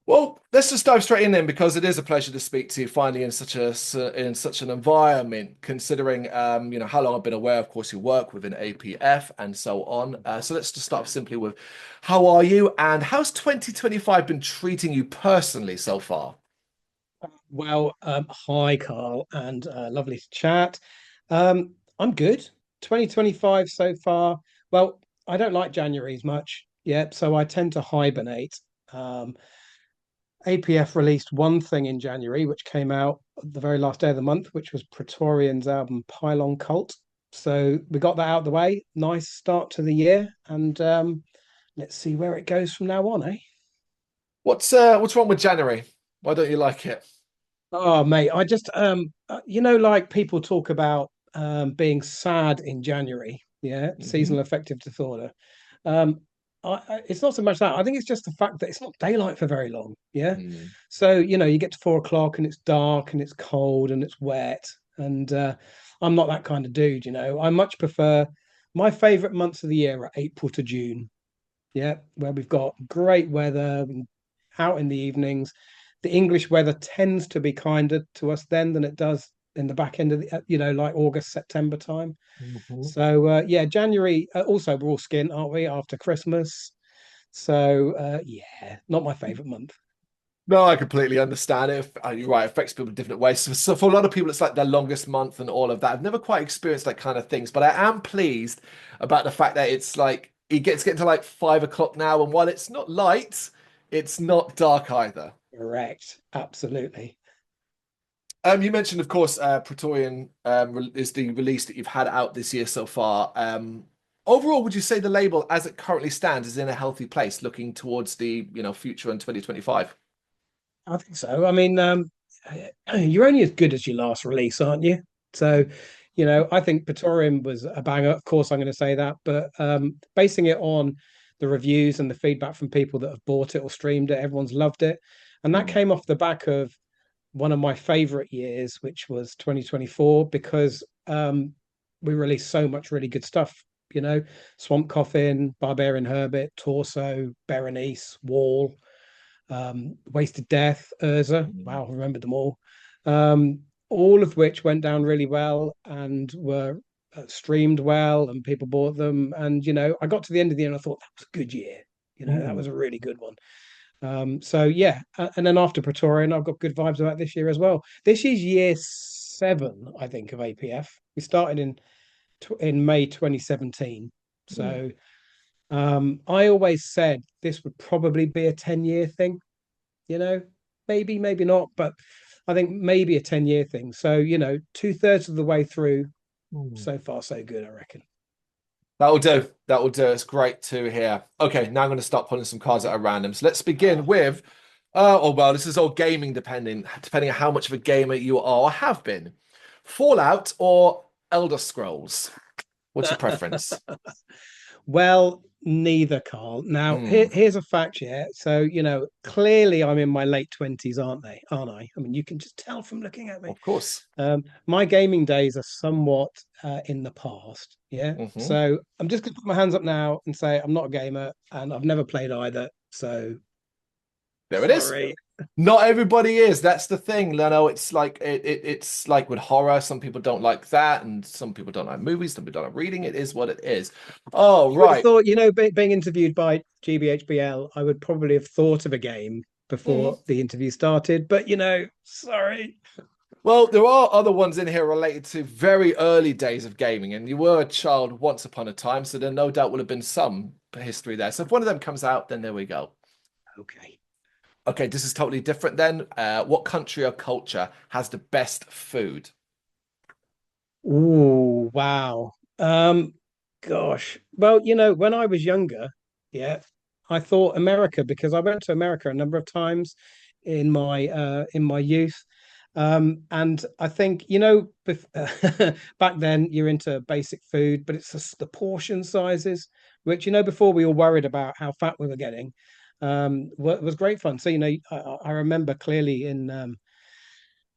Well, let's just dive straight in then, because it is a pleasure to speak to you finally in such an environment. Considering how long I've been aware, of course, you work within APF and so on. So let's just start simply with how are you and how's 2025 been treating you personally so far? Well, hi, Carl, and lovely to chat. I'm good. 2025 so far. Well, I don't like January's much, yeah, so I tend to hibernate. Um, APF released one thing in January, which came out the very last day of the month, which was Praetorian's album Pylon Cult. So we got that out of the way. Nice start to the year, and let's see where it goes from now on, eh? What's wrong with January? Why don't you like it? Oh, mate, I just like people talk about being sad in January, yeah, Hmm. seasonal affective disorder. Um, it's not so much that. I think it's just the fact that it's not daylight for very long, yeah. Mm. So, you get to 4 o'clock and it's dark and it's cold and it's wet, and I'm not that kind of dude. I much prefer my favorite months of the year are April to June, yeah, where we've got great weather out in the evenings. The English weather tends to be kinder to us then than it does in the back end of like August, September time. Mhm. So yeah, January. Also, we're all skint, aren't we, after Christmas? So yeah, not my favorite month. No, I completely understand it. You're right, it affects people in different ways. So for a lot of people, it's like their longest month and all of that. I've never quite experienced that kind of things, but I am pleased about the fact that it's like it gets getting to like 5 o'clock now, and while it's not light, it's not dark either. Correct, absolutely. You mentioned, of course, Praetorian is the release that you've had out this year so far. Overall, would you say the label, as it currently stands, is in a healthy place, looking towards the future in 2025? I think so. I mean, you're only as good as your last release, aren't you? So, I think Praetorian was a banger. Of course, I'm going to say that, but basing it on the reviews and the feedback from people that have bought it or streamed it, everyone's loved it, and that Mm. came off the back of one of my favorite years, which was 2024, because we released so much really good stuff. Swamp Coffin, Barbarian Hermit, Torso, Berenice, Wall, Wasted Death, Urzah. Mm. Wow, I remembered them all. Um, all of which went down really well and were streamed well, and people bought them. And I got to the end of the year and I thought that was a good year. That Mm. was a really good one. So yeah, and then after Praetorian, I've got good vibes about this year as well. This is year seven, I think, of APF. We started in May 2017. Mm. So I always said this would probably be a 10-year thing, you know, maybe not, but I think maybe a 10-year thing. So, 2/3 of the way through, Mm. so far, so good, I reckon. That'll do. That'll do. It's great to hear. Okay, now I'm going to start pulling some cards out at random. So let's begin Ah, with, oh well, this is all gaming depending on how much of a gamer you are or have been. Fallout or Elder Scrolls? What's your preference? well, neither, Carl. Now, Mm, here's a fact, yeah. So, clearly I'm in my late 20s, aren't they? Aren't I? I mean, you can just tell from looking at me. of course. My gaming days are somewhat in the past. Yeah. Hmm. So I'm just going to put my hands up now and say I'm not a gamer and I've never played either. So There it is. sorry. Not everybody is. That's the thing. Leno, it's like it's like with horror. Some people don't like that, and some people don't like movies. Some people don't like reading. It is what it is. Oh, You would have right. thought, being interviewed by GBHBL, I would probably have thought of a game Mm. before the interview started. But, sorry. Well, there are other ones in here related to very early days of gaming, and you were a child once upon a time, so there no doubt will have been some history there. So if one of them comes out, then there we go. Okay. Okay, this is totally different then. What country or culture has the best food? Ooh, wow. Gosh. Well, when I was younger, yeah, I thought America because I went to America a number of times in my youth. And I think, back then you're into basic food, but it's just the portion sizes, which, before we all worried about how fat we were getting, was great fun. So, I remember clearly in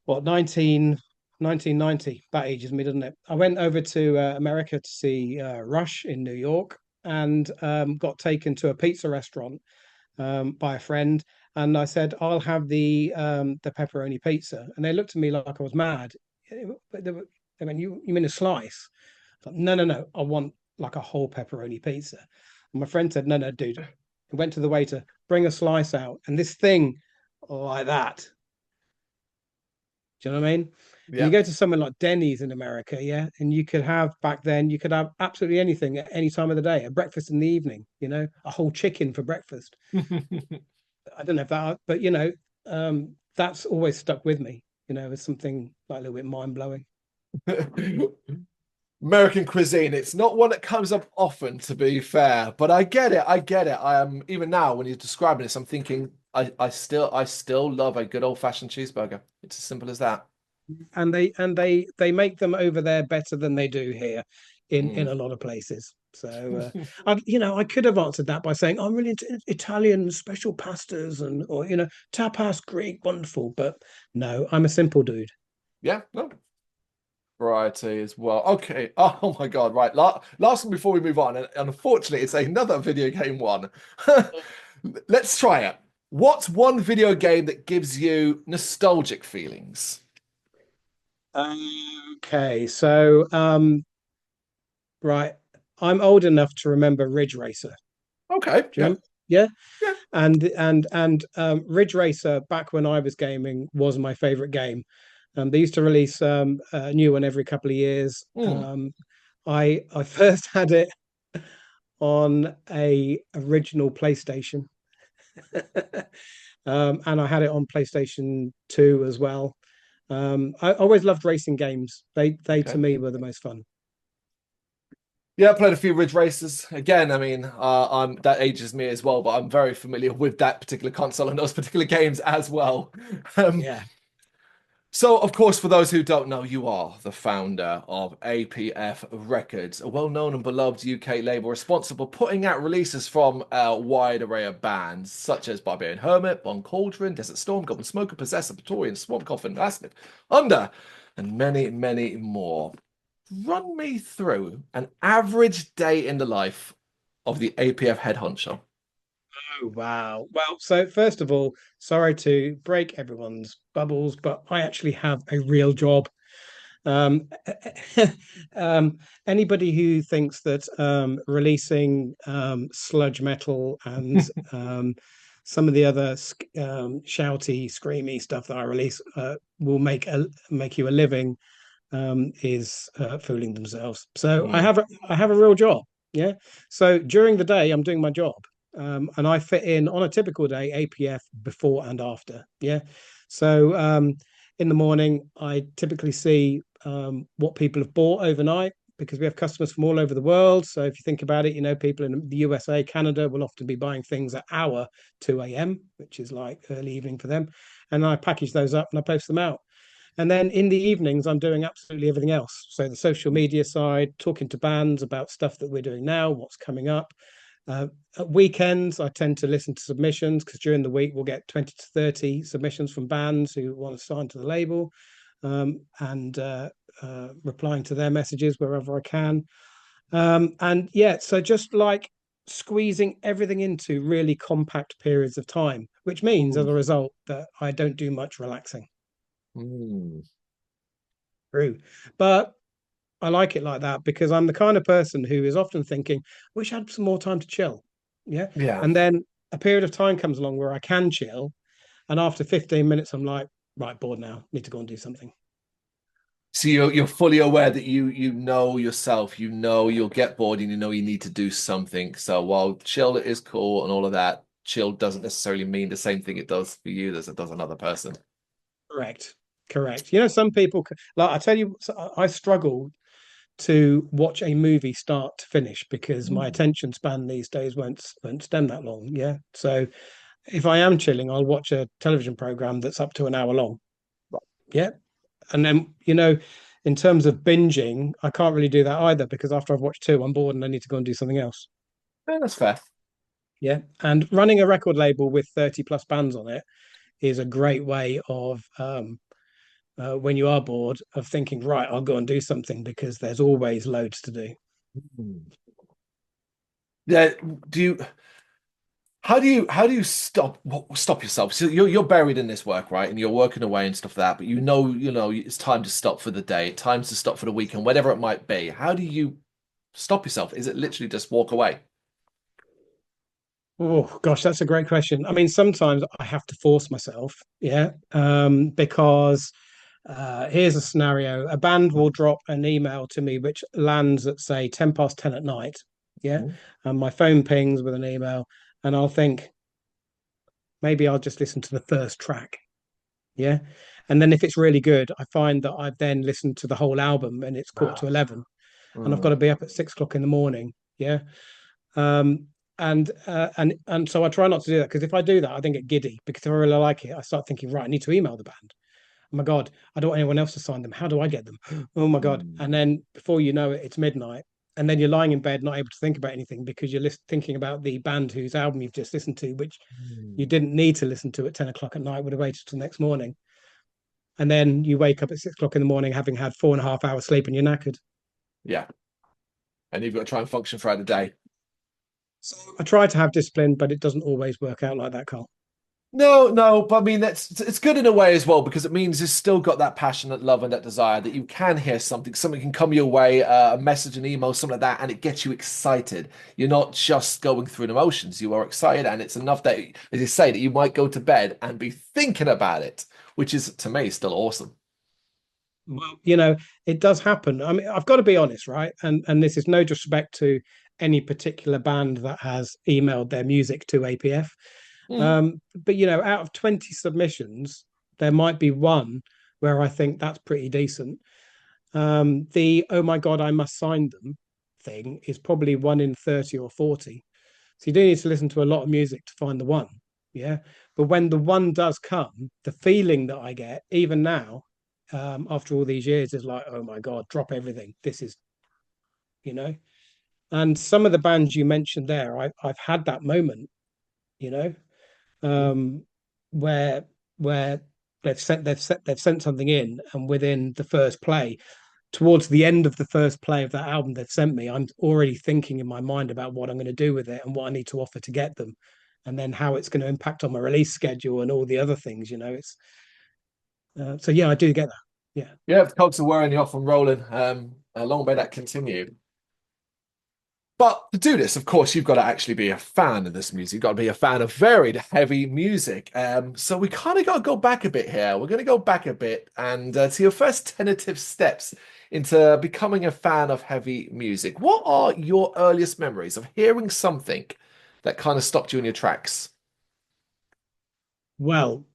what 1990, that ages me, doesn't it? I went over to America to see Rush in New York and got taken to a pizza restaurant by a friend, and I said, "I'll have the pepperoni pizza," and they looked at me like I was mad. But they went, "You mean a slice?" I thought, no, no, no, I want like a whole pepperoni pizza. And my friend said, "No, no, dude." He went to the waiter, bring a slice out, and this thing like that. Do you know what I mean? And you Yeah. go to somewhere like Denny's in America, yeah, and you could have back then, you could have absolutely anything at any time of the day, a breakfast in the evening, a whole chicken for breakfast. I don't know if that, but that's always stuck with me, as something like a little bit mind blowing. American cuisine, it's not one that comes up often, to be fair, but I get it. I get it. I am even now when you're describing this, I'm thinking I still love a good old-fashioned cheeseburger. It's as simple as that. And they make them over there better than they do here in Mm. a lot of places. So I could have answered that by saying I'm really into Italian special pastas and or tapas, Greek, wonderful. But no, I'm a simple dude. Yeah, no, variety as well. Okay. Oh my God. Right. Last one before we move on, and unfortunately, it's another video game one. Let's try it. What's one video game that gives you nostalgic feelings? Okay, so right, I'm old enough to remember Ridge Racer. Okay. Do you Yeah. remember? Yeah, Yeah. and Ridge Racer back when I was gaming was my favorite game. They used to release a new one every couple of years. Mm. I first had it on a original PlayStation, and I had it on PlayStation 2 as well. I always loved racing games. They to Okay. me were the most fun. Yeah, I played a few Ridge Racers. Again, I mean, I'm that ages me as well, but I'm very familiar with that particular console and those particular games as well. Um, Yeah. So, of course, for those who don't know, you are the founder of APF Records, a well-known and beloved UK label responsible for putting out releases from a wide array of bands such as Barbarian, Hermit, BongCauldron, Desert Storm, Goblinsmoker, Possessor, Battalions, Swamp Coffin, Mastiff, Under, and many, many more. Run me through an average day in the life of the APF head honcho. Oh, wow. Well, so first of all, sorry to break everyone's bubbles, but I actually have a real job. Um, Anybody who thinks that releasing sludge metal and some of the other shouty, screamy stuff that I release will make you a living is fooling themselves. So I Mm. have a real job. Yeah. So during the day, I'm doing my job, and I fit in on a typical day APF before and after. Yeah. So in the morning, I typically see what people have bought overnight because we have customers from all over the world. So if you think about it, people in the USA, Canada will often be buying things at our 2 a.m., which is like early evening for them. And I package those up and I post them out. And then in the evenings, I'm doing absolutely everything else. So the social media side, talking to bands about stuff that we're doing now, what's coming up. Uh, at weekends, I tend to listen to submissions because during the week we'll get 20 to 30 submissions from bands who want to sign to the label, and replying to their messages wherever I can. And yeah, so just like squeezing everything into really compact periods of time, which means as Mm. a result that I don't do much relaxing. Mm. True. But I like it like that because I'm the kind of person who is often thinking, wish I had some more time to chill. Yeah. Yeah. And then a period of time comes along where I can chill. And after 15 minutes, I'm like, right, bored now. Need to go and do something. So you're fully aware that you know yourself, you know you'll get bored and you know you need to do something. So while chill is cool and all of that, chill doesn't necessarily mean the same thing it does for you as it does another person. Correct. Correct. Some people, like I tell you, I struggle to watch a movie start to finish because my Mm. attention span these days won't stem that long. Yeah. So if I am chilling, I'll watch a television program that's up to an hour long. Yeah. And then, in terms of binging, I can't really do that either because after I've watched two, I'm bored and I need to go and do something else. Yeah, that's fair. Yeah. And running a record label with 30 plus bands on it is a great way of, when you are bored, of thinking, right, I'll go and do something because there's always loads to do. Mm. Yeah, do you how do you stop yourself? So you're buried in this work, right? And you're working away and stuff like that, but you know it's time to stop for the day, time to stop for the weekend, whatever it might be. How do you stop yourself? Is it literally just walk away? Oh gosh, that's a great question. I mean, sometimes I have to force myself, yeah, because here's a scenario: a band will drop an email to me which lands at say 10 past 10 at night, yeah, Mhm. and my phone pings with an email, and I'll think maybe I'll just listen to the first track, yeah, and then if it's really good, I find that I've then listened to the whole album, and it's quarter to Ah, 11, and I've got mm, to be up at 6 o'clock in the morning, yeah. Um, and so I try not to do that because if I do that, I then get giddy because if I really like it, I start thinking, right, I need to email the band. Oh my God, I don't want anyone else to sign them. How do I get them? Oh my God. And mm, then before you know it, it's midnight. And then you're lying in bed, not able to think about anything because you're thinking about the band whose album you've just listened to, which you mm. didn't need to listen to at 10 o'clock at night, would have waited till next morning. And then you wake up at 6 o'clock in the morning having had 4.5 hours sleep and you're knackered. Yeah, and you've got to try and function throughout the day. So I try to have discipline, but it doesn't always work out like that, Carl. No, no, but I mean that's it's good in a way as well because it means you've still got that passionate love and that desire that you can hear something, something can come your way, a message, an email, something like that, and it gets you excited. You're not just going through the emotions; you are excited, and it's enough that, as you say, that you might go to bed and be thinking about it, which is to me still awesome. Well, it does happen. I mean, I've got to be honest, right? And this is no disrespect to any particular band that has emailed their music to APF. Mm, But out of 20 submissions, there might be one where I think that's pretty decent. The oh my God, I must sign them thing is probably one in 30 or 40. So you do need to listen to a lot of music to find the one. Yeah. But when the one does come, the feeling that I get, even now, after all these years, is like, oh my God, drop everything. This is, you know. And some of the bands you mentioned there, I've had that moment, you know, mm. um, where where they've sent something in, and within the first play, towards the end of the first play of that album they've sent me, I'm already thinking in my mind about what I'm going to do with it and what I need to offer to get them, and then how it's going to impact on my release schedule and all the other things. It's so yeah, I do get that. Yeah. Yeah, if the cogs are whirring, you're off and rolling. Long may that continue. But to do this, of course, you've got to actually be a fan of this music. You've got to be a fan of varied, heavy music. So we kind of got to go back a bit here. We're going to go back a bit and to your first tentative steps into becoming a fan of heavy music. What are your earliest memories of hearing something that kind of stopped you in your tracks? Well,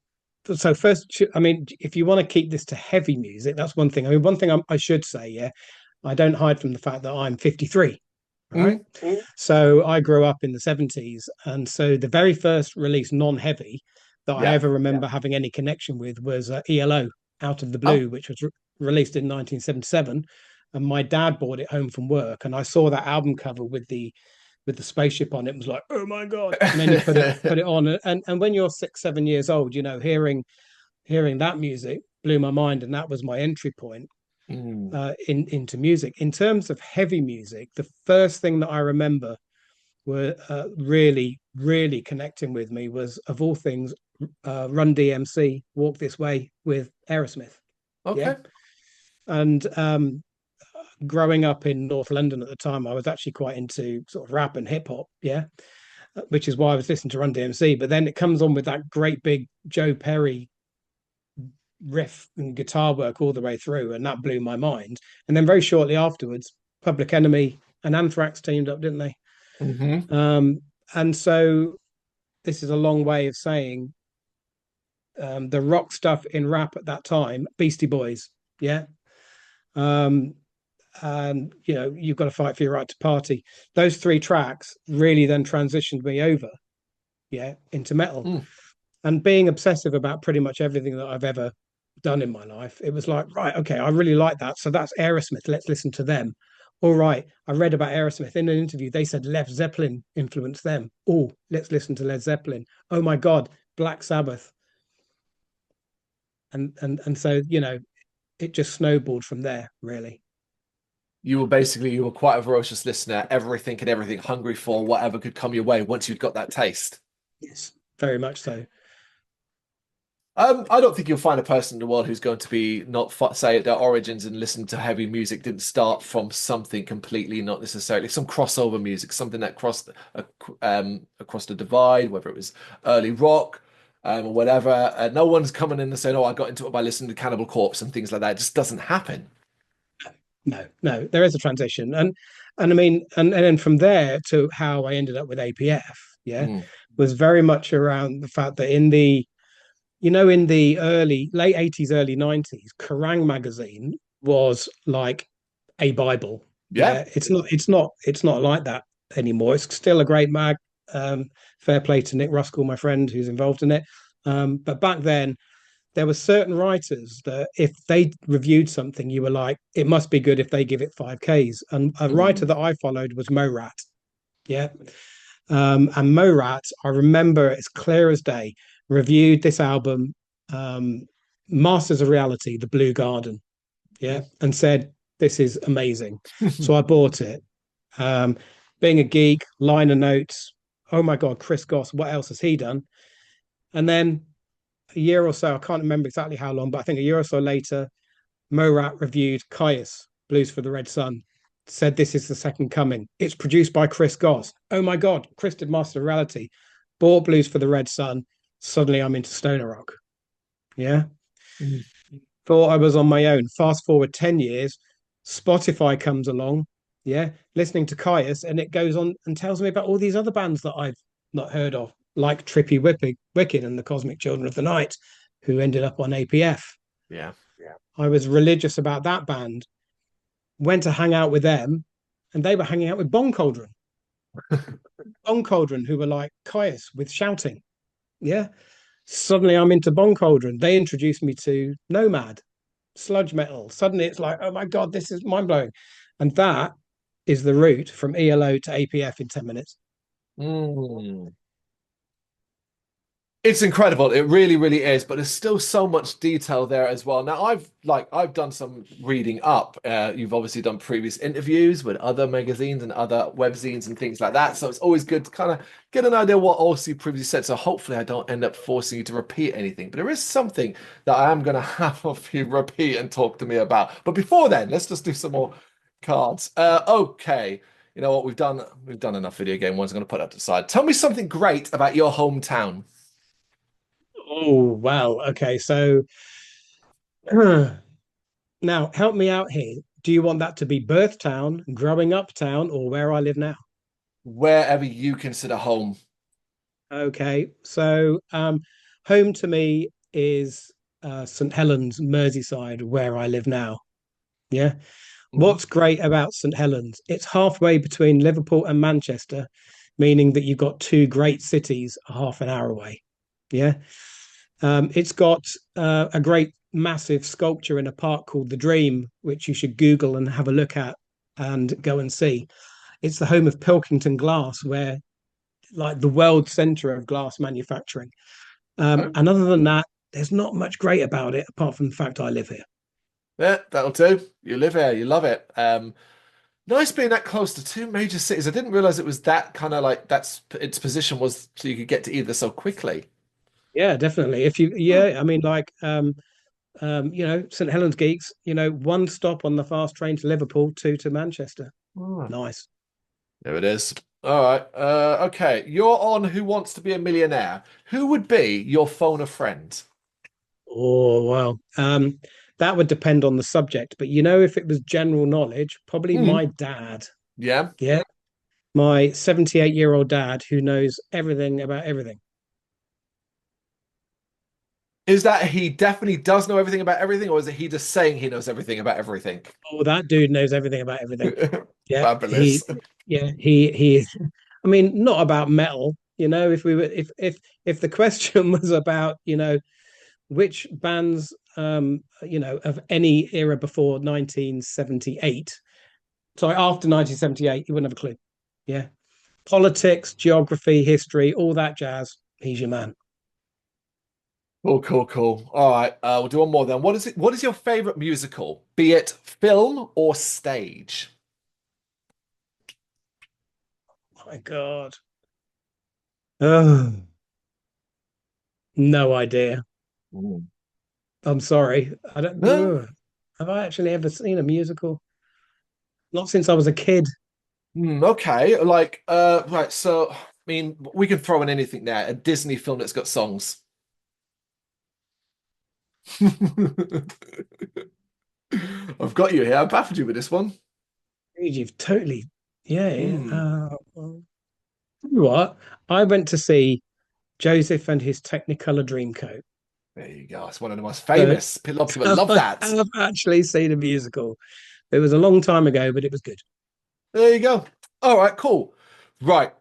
so first, I mean, if you want to keep this to heavy music, that's one thing. I mean, one thing I should say, yeah, I don't hide from the fact that I'm 53, right? Mm, So I grew up in the 70s. And so the very first release, non heavy, that I yeah. ever remember having any connection with was ELO, Out of the Oh. Blue, which was released in 1977. And my dad brought it home from work. And I saw that album cover with the spaceship on it and was like, oh my God. And then you put it on. And when you're 6, 7 years old, hearing that music blew my mind. And that was my entry point Mm, into music. In terms of heavy music, the first thing that I remember were really, really connecting with me was, of all things, Run DMC, Walk This Way with Aerosmith. Yeah. okay. And growing up in North London at the time, I was actually quite into sort of rap and hip hop. Yeah. Which is why I was listening to Run DMC. But then it comes on with that great big Joe Perry riff and guitar work all the way through, and that blew my mind. And then very shortly afterwards, Public Enemy and Anthrax teamed up, didn't they? Hmm. Um, and so this is a long way of saying the rock stuff in rap at that time, Beastie Boys, yeah. Um, and you've got to fight for your right to party. Those three tracks really then transitioned me over, yeah, into metal. Mm. And being obsessive about pretty much everything that I've ever done in my life, it was like, right, okay, I really like that. So that's Aerosmith. Let's listen to them. All right. I read about Aerosmith in an interview. They said Led Zeppelin influenced them. Oh, let's listen to Led Zeppelin. Oh my God, Black Sabbath. And so, it just snowballed from there, really. You were quite a voracious listener, everything and everything hungry for whatever could come your way once you'd got that taste. Yes, very much so. I don't think you'll find a person in the world who's going to be not say their origins and listen to heavy music didn't start from something completely not necessarily some crossover music, something that crossed across the divide, whether it was early rock or whatever. No one's coming in and saying, "Oh, I got into it by listening to Cannibal Corpse" and things like that. It just doesn't happen. No, no, there is a transition, and I mean, and then from there to how I ended up with APF, yeah, Mm. was very much around the fact that in the in the early late 80s, early 90s, Kerrang magazine was like a Bible. Yeah. Yeah, it's not like that anymore. It's still a great mag. Fair play to Nick Ruskell, my friend, who's involved in it. But back then, there were certain writers that if they reviewed something, you were like, it must be good if they give it 5Ks. And a writer Mm. that I followed was Morat. Yeah. And Morat, I remember it's clear as day, reviewed this album, um, Masters of Reality, The Blue Garden. Yeah. And said, this is amazing. So I bought it. Um, Being a geek, liner notes. Oh my God, Chris Goss, what else has he done? And then a year or so, I can't remember exactly how long, but I think a year or so later, Morat reviewed Caius, Blues for the Red Sun, said this is the second coming. It's produced by Chris Goss. Oh my God, Chris did Master of Reality, bought Blues for the Red Sun. Suddenly I'm into stoner rock. Yeah. Mm. Thought I was on my own. Fast forward 10 years, Spotify comes along. Yeah. Listening to Caius, and it goes on and tells me about all these other bands that I've not heard of, like Trippy Wicked and the Cosmic Children of the Night, who ended up on APF. Yeah. I was religious about that band, went to hang out with them, and they were hanging out with BongCauldron. BongCauldron, who were like Caius with shouting. Yeah. Suddenly I'm into BongCauldron. They introduced me to Nomad, sludge metal. Suddenly it's like, oh my God, this is mind blowing. And that is the route from ELO to APF in 10 minutes. Mm. It's incredible. It really, really is. But there's still so much detail there as well. Now, I've done some reading up. You've obviously done previous interviews with other magazines and other webzines and things like that. So it's always good to kind of get an idea what else you previously said. So hopefully I don't end up forcing you to repeat anything. But there is something that I am going to have of you repeat and talk to me about. But before then, let's just do some more cards. Okay. You know what? We've done enough video game ones. I'm going to put that to the side. Tell me something great about your hometown. Oh, wow. Okay. So now help me out here. Do you want that to be birth town, growing up town, or where I live now? Wherever you consider home. Okay. So home to me is St. Helens, Merseyside, where I live now. Yeah. Mhm. What's great about St. Helens? It's halfway between Liverpool and Manchester, meaning that you've got two great cities a half an hour away. Yeah. It's got a great massive sculpture in a park called The Dream, which you should Google and have a look at and go and see. It's the home of Pilkington Glass, where like the world center of glass manufacturing. Oh, And other than that, there's not much great about it apart from the fact I live here. yeah, that'll do. You live here, you love it. Nice being that close to two major cities. I didn't realize it was that kind of like that's its position was so you could get to either so quickly. Yeah, definitely. If you, Oh, yeah, I mean, like, St. Helens Geeks, one stop on the fast train to Liverpool, two to Manchester. oh. Nice. There it is. All right. Okay. You're on Who Wants to Be a Millionaire. Who would be your phone a friend? Oh, well, that would depend on the subject, but if it was general knowledge, probably Hmm. my dad. Yeah. Yeah, my 78-year-old dad who knows everything about everything. Is that he definitely does know everything about everything, or is it he just saying he knows everything about everything? Oh, that dude knows everything about everything. Yeah, Fabulous. he is. I mean, not about metal. If we were, if the question was about, which bands, of any era before 1978, sorry, after 1978, you wouldn't have a clue. Yeah, politics, geography, history, all that jazz. He's your man. Cool, cool, cool. All right, we'll do one more then. What is it? What is your favorite musical? Be it film or stage? My God. Oh. No idea. Mm. I'm sorry. I don't. No? Have I actually ever seen a musical? Not since I was a kid. Okay, like right, so I mean we can throw in anything there. A Disney film that's got songs. I've got you here. I baffled you with this one. Dude, you've totally. Yeah. Hmm. Well, you know what? I went to see Joseph and his Technicolor Dreamcoat. There you go. It's one of the most So, famous. A lot of people so love I that. have actually seen a musical. It was a long time ago, but it was good. There you go. All right, cool. Right.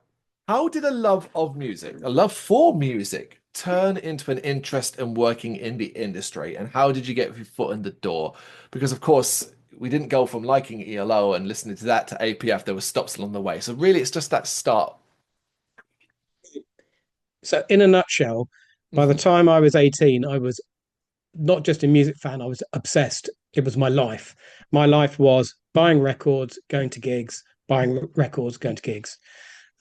How did a love of music, a love for music, turn into an interest in working in the industry? And how did you get your foot in the door? Because, of course, we didn't go from liking ELO and listening to that to APF. There were stops along the way. So, really, it's just that start. So, in a nutshell, by the Hmm. time I was 18, I was not just a music fan, I was obsessed. It was my life. My life was buying records, going to gigs, buying records, going to gigs.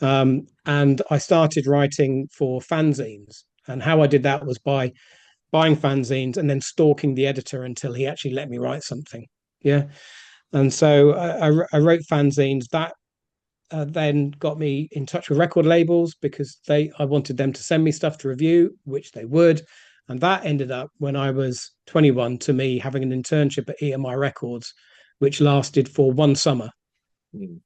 And I started writing for fanzines. And how I did that was by buying fanzines and then stalking the editor until he actually let me write something. Yeah. And so I wrote fanzines. That then got me in touch with record labels because I wanted them to send me stuff to review, which they would. And that ended up when I was 21 to me having an internship at EMI Records, which lasted for one summer. Hmm.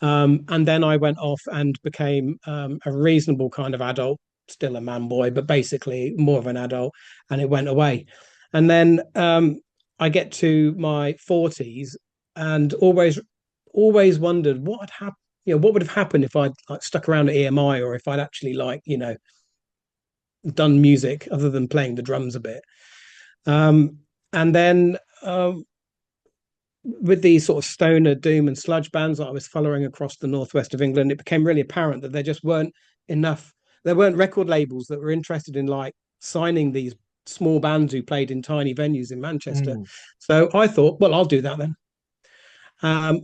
And then I went off and became a reasonable kind of adult, still a man boy, but basically more of an adult. And it went away. And then I get to my 40s and always wondered what had happened. You know, what would have happened if I'd like stuck around at EMI or if I'd actually done music other than playing the drums a bit. Um, and then with these sort of stoner doom and sludge bands that I was following across the northwest of England, it became really apparent that there just weren't enough. There weren't record labels that were interested in like signing these small bands who played in tiny venues in Manchester. Hmm. So I thought, well, I'll do that then,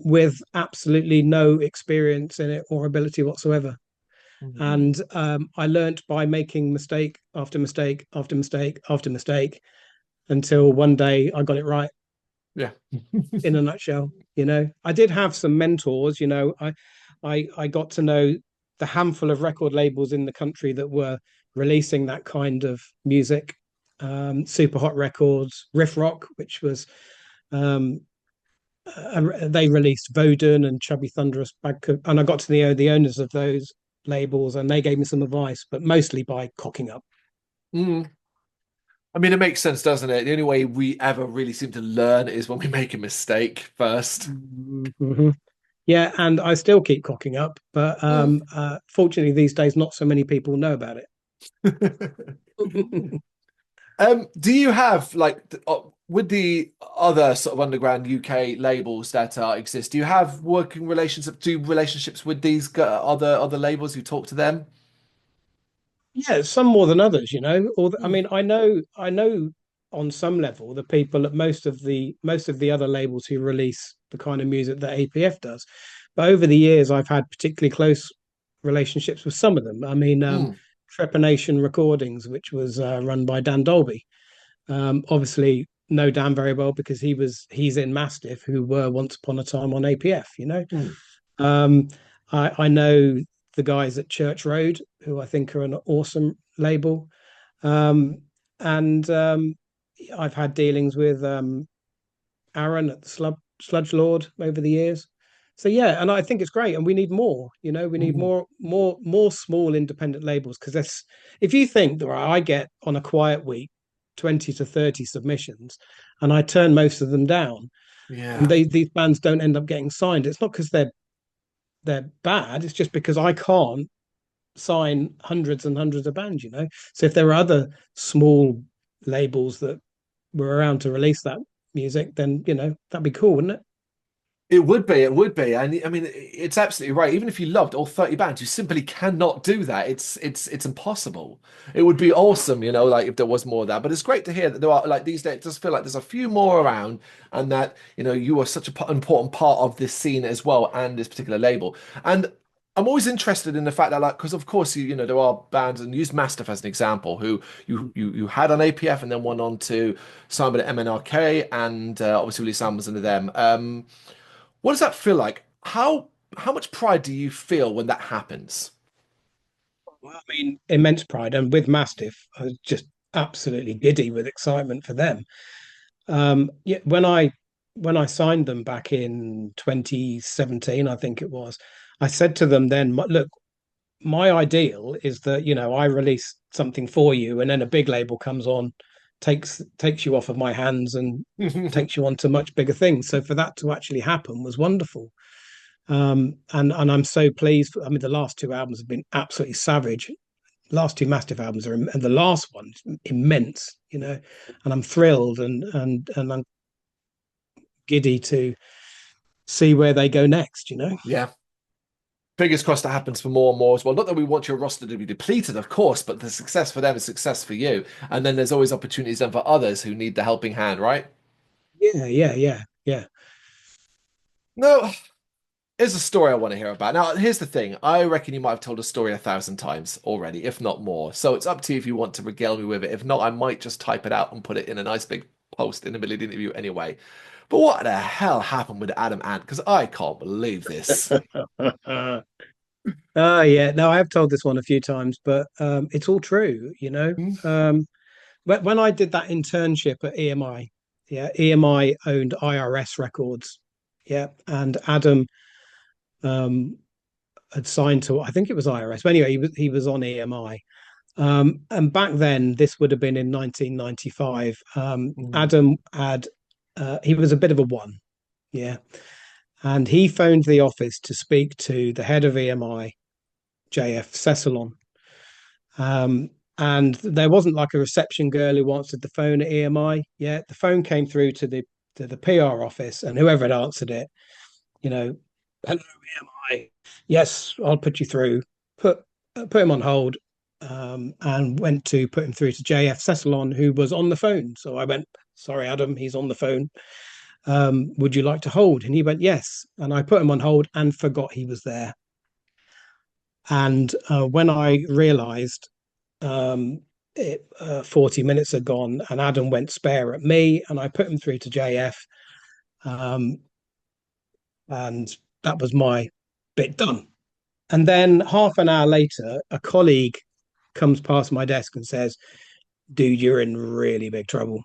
with absolutely no experience in it or ability whatsoever. Hmm. And I learnt by making mistake after mistake after mistake after mistake until one day I got it right Yeah. in a nutshell. I did have some mentors. I got to know the handful of record labels in the country that were releasing that kind of music. Super Hot Records, Riff Rock, which was um, they released Voden and Chubby Thunderous Bagcook, and I got to know the owners of those labels, and they gave me some advice, but mostly by cocking up. Mm. I mean, it makes sense, doesn't it? The only way we ever really seem to learn is when we make a mistake first. Mm-hmm. Yeah, and I still keep cocking up, but Mm. fortunately these days not so many people know about it. Do you have like with the other sort of underground UK labels that exist? Do you have working relationships? Do relationships with these other labels? You talk to them? Yeah, some more than others, Or I Mm. mean, I know on some level the people at most of the other labels who release the kind of music that APF does. But over the years, I've had particularly close relationships with some of them. I mean, Mm. Trepanation Recordings, which was run by Dan Dolby. Obviously, know Dan very well because he's in Mastiff, who were once upon a time on APF. Mm. Um, I know the guys at Church Road, who I think are an awesome label. Um, and I've had dealings with Aaron at the Sludge Lord over the years. So yeah, and I think it's great, and we need more. We need Mm. more small independent labels because that's if you think that I get on a quiet week 20 to 30 submissions, and I turn most of them down, and Yeah. these bands don't end up getting signed. It's not because they're bad. It's just because I can't sign hundreds and hundreds of bands. So if there are other small labels that were around to release that music, then that'd be cool, wouldn't it? It would be, it would be, and I mean, it's absolutely right. Even if you loved all 30 bands, you simply cannot do that. It's impossible. It would be awesome, like if there was more of that. But it's great to hear that there are like these days. It does feel like there's a few more around, and that you are such an important part of this scene as well, and this particular label. And I'm always interested in the fact that, like, because of course you know there are bands, and use Mastiff as an example, who you had on APF and then went on to sign with MNRK and obviously released albums under them. What does that feel like? How much pride do you feel when that happens? Well, I mean, immense pride, and with Mastiff, I was just absolutely giddy with excitement for them. Yeah, when I signed them back in 2017, I think it was, I said to them then, look, my ideal is that, I release something for you, and then a big label comes on, takes you off of my hands and takes you on to much bigger things. So for that to actually happen was wonderful. And I'm so pleased. I mean, the last two albums have been absolutely savage. Last two Mastiff albums are, and the last one immense, and I'm thrilled and I'm giddy to see where they go next. Yeah. Fingers crossed that happens for more and more as well. Not that we want your roster to be depleted, of course, but the success for them is success for you. And then there's always opportunities then for others who need the helping hand, right? Yeah. No, here's a story I want to hear about. Now, here's the thing. I reckon you might have told a story 1,000 times already, if not more. So it's up to you if you want to regale me with it. If not, I might just type it out and put it in a nice big post in the middle of the interview anyway. But what the hell happened with Adam Ant? Because I can't believe this. Yeah, no, I have told this one a few times, but it's all true. When I did that internship at EMI, yeah, EMI owned IRS Records, yeah, and Adam um had signed to, I think it was IRS, but anyway, he was on EMI. And back then, this would have been in 1995. Mm. Adam had he was a bit of a one, yeah, and he phoned the office to speak to the head of EMI, JF Cessalon. And there wasn't like a reception girl who answered the phone at EMI. Yeah, the phone came through to the PR office, and whoever had answered it, you know, hello EMI, yes, I'll put you through. Put him on hold, and went to put him through to JF Cessalon, who was on the phone. So I went, sorry, Adam, he's on the phone. Would you like to hold? And he went, yes. And I put him on hold and forgot he was there. And when I realized 40 minutes had gone and Adam went spare at me, and I put him through to JF, um, and that was my bit done. And then half an hour later, a colleague comes past my desk and says, dude, you're in really big trouble.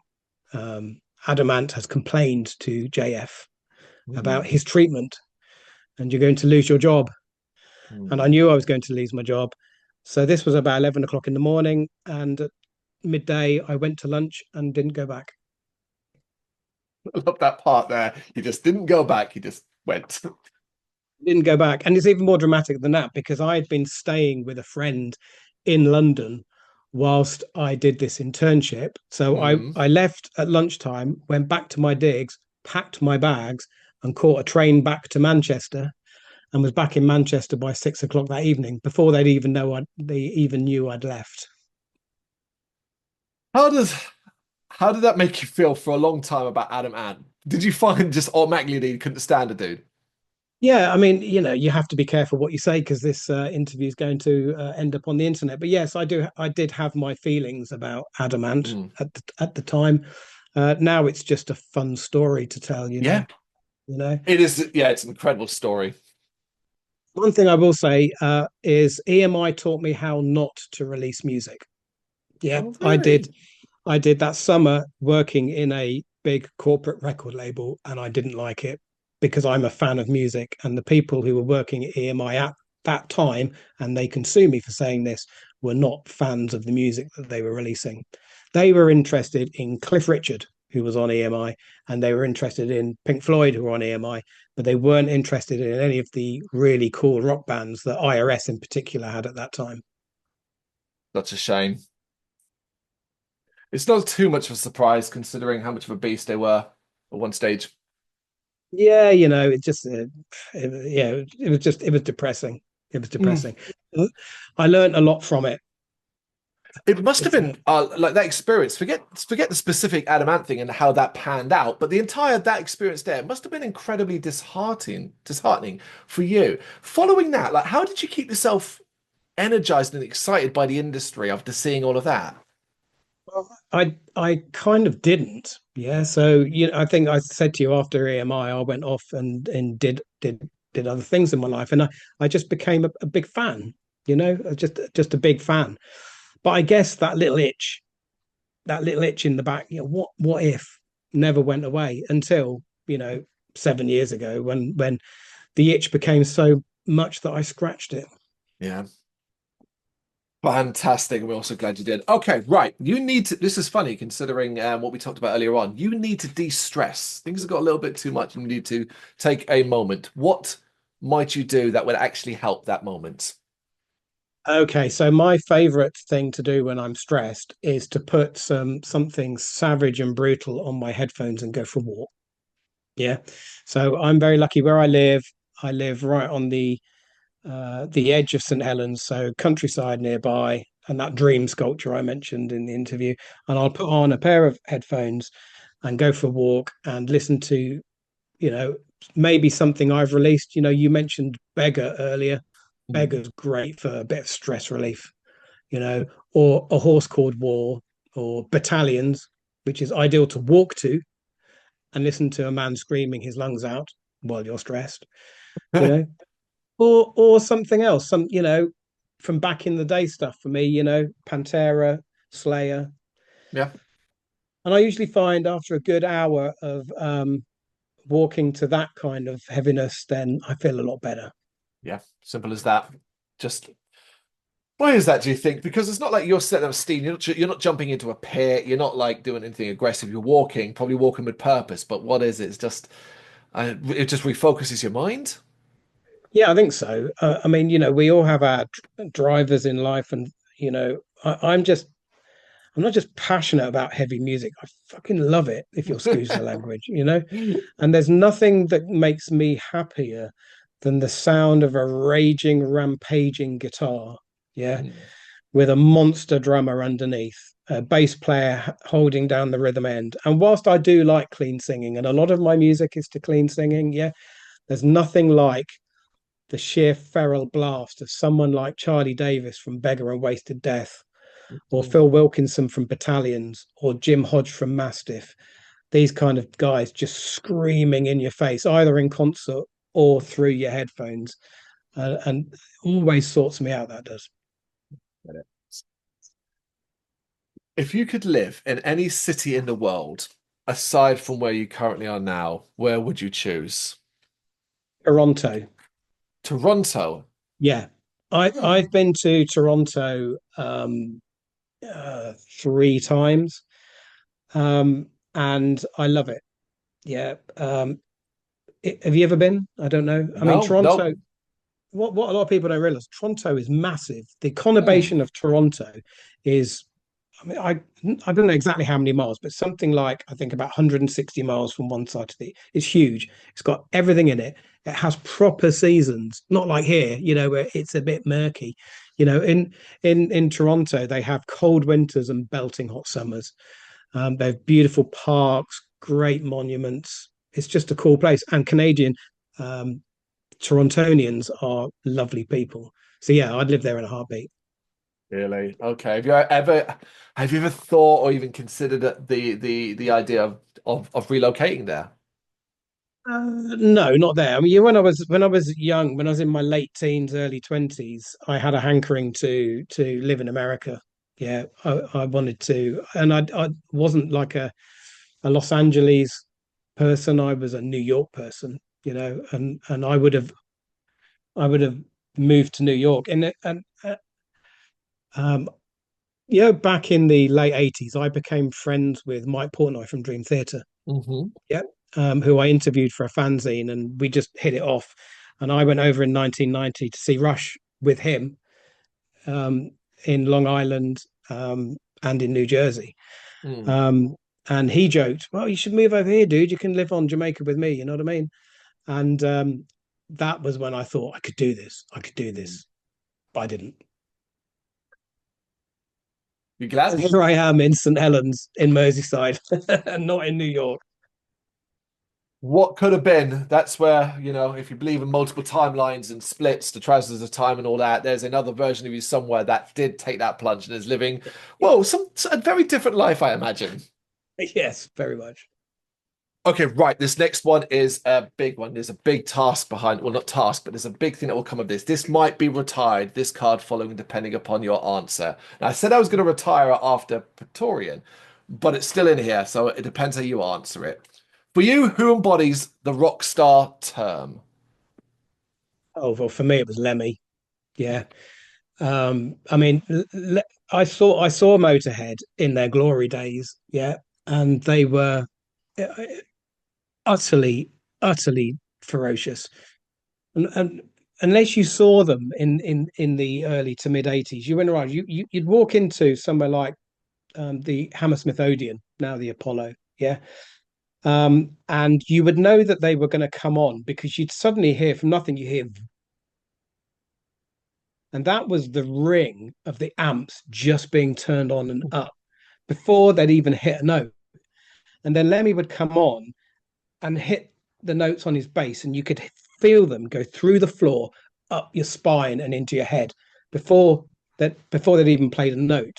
Adamant has complained to JF about Mm. his treatment, and you're going to lose your job. And I Mm. knew I was going to lose my job. So this was about 11 o'clock in the morning. And at midday, I went to lunch and didn't go back. I love that part there. He just didn't go back. He just went. Didn't go back. And it's even more dramatic than that because I had been staying with a friend in London whilst I did this internship. So I, Mm. I left at lunchtime, went back to my digs, packed my bags, and caught a train back to Manchester, and was back in Manchester by 6 o'clock that evening before they even knew I'd left. How does how did that make you feel for a long time about Adam Ant? Did you find just automatically that you couldn't stand the dude? Yeah, I mean, you have to be careful what you say because this interview is going to end up on the internet. But yes, I do. I did have my feelings about Adamant Mm. at the time. Now it's just a fun story to tell. Yeah, You know. it is. Yeah, it's an incredible story. One thing I will say is EMI taught me how not to release music. Yeah, Oh, I did. really? I did that summer working in a big corporate record label, and I didn't like it because I'm a fan of music. And the people who were working at EMI at that time, and they can sue me for saying this, were not fans of the music that they were releasing. They were interested in Cliff Richard, who was on EMI, and they were interested in Pink Floyd, who were on EMI, but they weren't interested in any of the really cool rock bands that IRS in particular had at that time. Such a shame. It's not too much of a surprise considering how much of a beast they were at one stage. Yeah, it just, yeah, it was depressing. It was Mm. depressing. I learned a lot from it. It must have It's been like that experience. Forget the specific adamant thing and how that panned out, but the entire that experience there must have been incredibly disheartening for you. Following that, like how did you keep yourself energized and excited by the industry after seeing all of that? I kind of didn't. Yeah. So I think I said to you after EMI, I went off and did other things in my life, and I just became a big fan. Just a big fan. But I guess that little itch in the back, what if never went away until 7 years ago when the itch became so much that I scratched it. Yeah. Fantastic. We're also glad you did. Okay, right. You need to. This is funny considering what we talked about earlier on. You need to de-stress. Things have got a little bit too much. You need to take a moment. What might you do that would actually help that moment? Okay, so my favorite thing to do when I'm stressed is to put something savage and brutal on my headphones and go for a walk. Yeah. So I'm very lucky where I live. I live right on the edge of St. Helens, so countryside nearby, and that dream sculpture I mentioned in the interview. And I'll put on a pair of headphones and go for a walk and listen to, you know, maybe something I've released. You mentioned Beggar earlier. Hmm. Beggar's great for a bit of stress relief, or A Horse Called War or Battalions, which is ideal to walk to and listen to a man screaming his lungs out while you're stressed, you know, or something else, from back in the day stuff for me, Pantera, Slayer. Yeah. And I usually find after a good hour of walking to that kind of heaviness, then I feel a lot better. Yeah. Simple as that. Just why is that, do you think? Because it's not like you're setting up steam. You're not jumping into a pit. You're not like doing anything aggressive. You're walking, probably walking with purpose. But what is it? It's just it just refocuses your mind. Yeah, I think so. I mean, we all have our drivers in life, and I'm not just passionate about heavy music. I fucking love it, if you'll excuse the language. And there's nothing that makes me happier than the sound of a raging, rampaging guitar. Yeah, Mm. with a monster drummer underneath, a bass player holding down the rhythm end. And whilst I do like clean singing, and a lot of my music is to clean singing, yeah, there's nothing like the sheer feral blast of someone like Charlie Davis from Beggar and Wasted Death, or Mm. Phil Wilkinson from Battalions, or Jim Hodge from Mastiff. These kind of guys just screaming in your face, either in concert or through your headphones, and always sorts me out. That does. Get it. If you could live in any city in the world, aside from where you currently are now, where would you choose? Toronto. Toronto. Yeah, Hmm. I've been to Toronto 3 times, and I love it. Yeah. Have you ever been? I don't know. I mean, No, Toronto. no. What a lot of people don't realize, Toronto is massive. The Hmm. conurbation of Toronto is, I mean, I don't know exactly how many miles, but something like I think about 160 miles from one side to the. It's huge. It's got everything in it. It has proper seasons, not like here, where it's a bit murky. In Toronto, they have cold winters and belting hot summers. They have beautiful parks, great monuments. It's just a cool place. And Canadian um, Torontonians are lovely people. So yeah, I'd live there in a heartbeat. Really? Okay. Have you ever thought or even considered the idea of relocating there? No, not there. I mean, yeah, when I was young, when I was in my late teens, early 20s, I had a hankering to live in America. Yeah, I wanted to, and I wasn't like a Los Angeles person. I was a New York person, and I would have moved to New York, and um, back in the late 80s, I became friends with Mike Portnoy from Dream Theater. Hmm. Yeah. Who I interviewed for a fanzine, and we just hit it off. And I went over in 1990 to see Rush with him, um, in Long Island, and in New Jersey. Mm. Um, and he joked, "Well, you should move over here, dude. You can live on Jamaica with me." You know what I mean? And that was when I thought I could do this. I could do Mm. this, but I didn't. You glad? And here I am in St Helens in Merseyside, and not in New York. What could have been? That's where, if you believe in multiple timelines and splits, the Trousers of Time and all that, there's another version of you somewhere that did take that plunge and is living, well, a very different life, I imagine. Yes, very much. Okay, right. This next one is a big one. There's a big task behind, well, not task, but there's a big thing that will come of this. This might be retired, this card following, depending upon your answer. Now, I said I was going to retire it after Praetorian, but it's still in here, so it depends how you answer it. For you, who embodies the rock star term? Oh, well, for me, it was Lemmy. Yeah. I mean, I saw Motorhead in their glory days. Yeah, and they were uh, utterly, utterly ferocious. And unless you saw them in the early to mid '80s, you went around. You'd walk into somewhere like the Hammersmith Odeon, now the Apollo. Yeah. And you would know that they were going to come on because you'd suddenly hear from nothing, you hear, and that was the ring of the amps just being turned on and up before they'd even hit a note. And then Lemmy would come on and hit the notes on his bass, and you could feel them go through the floor, up your spine and into your head before they'd even played a note.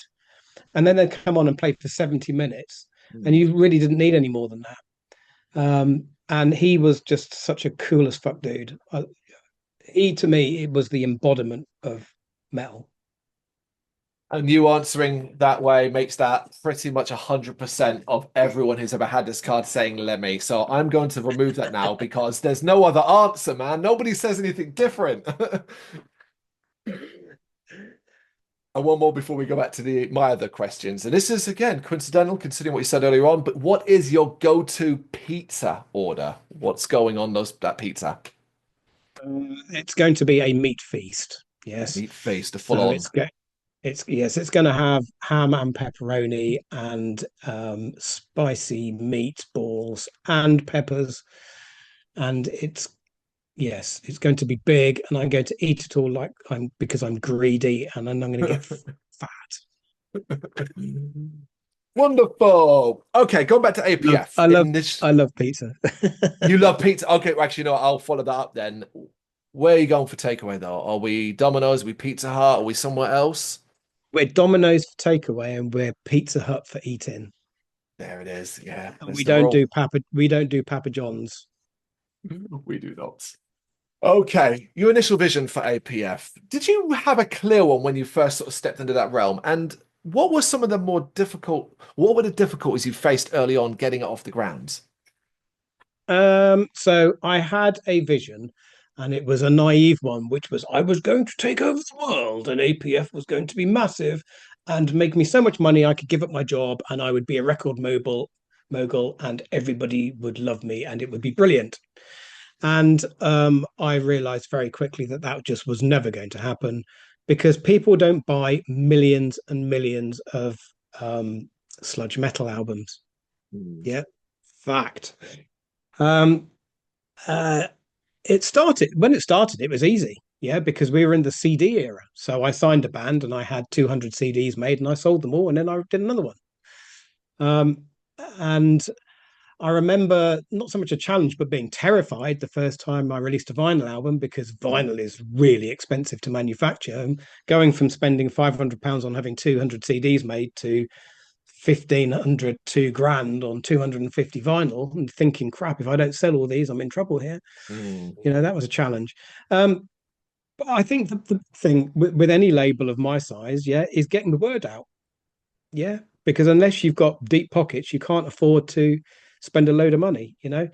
And then they'd come on and play for 70 minutes, and you really didn't need any more than that. And he was just such a cool as fuck dude. He, to me, it was the embodiment of metal. And you answering that way makes that pretty much 100% of everyone who's ever had this card saying Lemmy. So I'm going to remove that now because there's no other answer, man. Nobody says anything different. And one more before we go back to my other questions. And this is, again, coincidental considering what you said earlier on, but what is your go-to pizza order? What's going on that pizza? It's going to be a meat feast. Yes. Meat feast, a So full-on. it's going to have ham and pepperoni and spicy meatballs and peppers, and it's going to be big, and I'm going to eat it all because I'm greedy, and then I'm going to get fat. Wonderful. Okay, going back to I love APF. I love, I love pizza. You love pizza. Okay, well, actually, no, I'll follow that up then. Where are you going for takeaway though? Are we Domino's? Are we Pizza Hut? Are we somewhere else? We're Domino's for takeaway, and we're Pizza Hut for eating. There it is. Yeah, And that's the rule. We don't do Papa John's. We do not. Okay, your initial vision for APF. Did you have a clear one when you first sort of stepped into that realm? And what were the difficulties you faced early on getting it off the ground? So I had a vision, and it was a naive one, which was I was going to take over the world, and APF was going to be massive and make me so much money I could give up my job, and I would be a record mogul, and everybody would love me, and it would be brilliant. And I realized very quickly that that just was never going to happen because people don't buy millions and millions of sludge metal albums. Hmm. Yeah, fact. Um, uh, when it started, it was easy. Yeah, because we were in the CD era. So I signed a band and I had 200 CDs made and I sold them all and then I did another one. Um, and I remember not so much a challenge, but being terrified the first time I released a vinyl album because vinyl is really expensive to manufacture. And going from spending £500 on having 200 CDs made to 1,500, 2 grand on 250 vinyl, and thinking, crap, if I don't sell all these, I'm in trouble here. Hmm. That was a challenge. But I think the thing with any label of my size, yeah, is getting the word out. Yeah, because unless you've got deep pockets, you can't afford to spend a load of money. The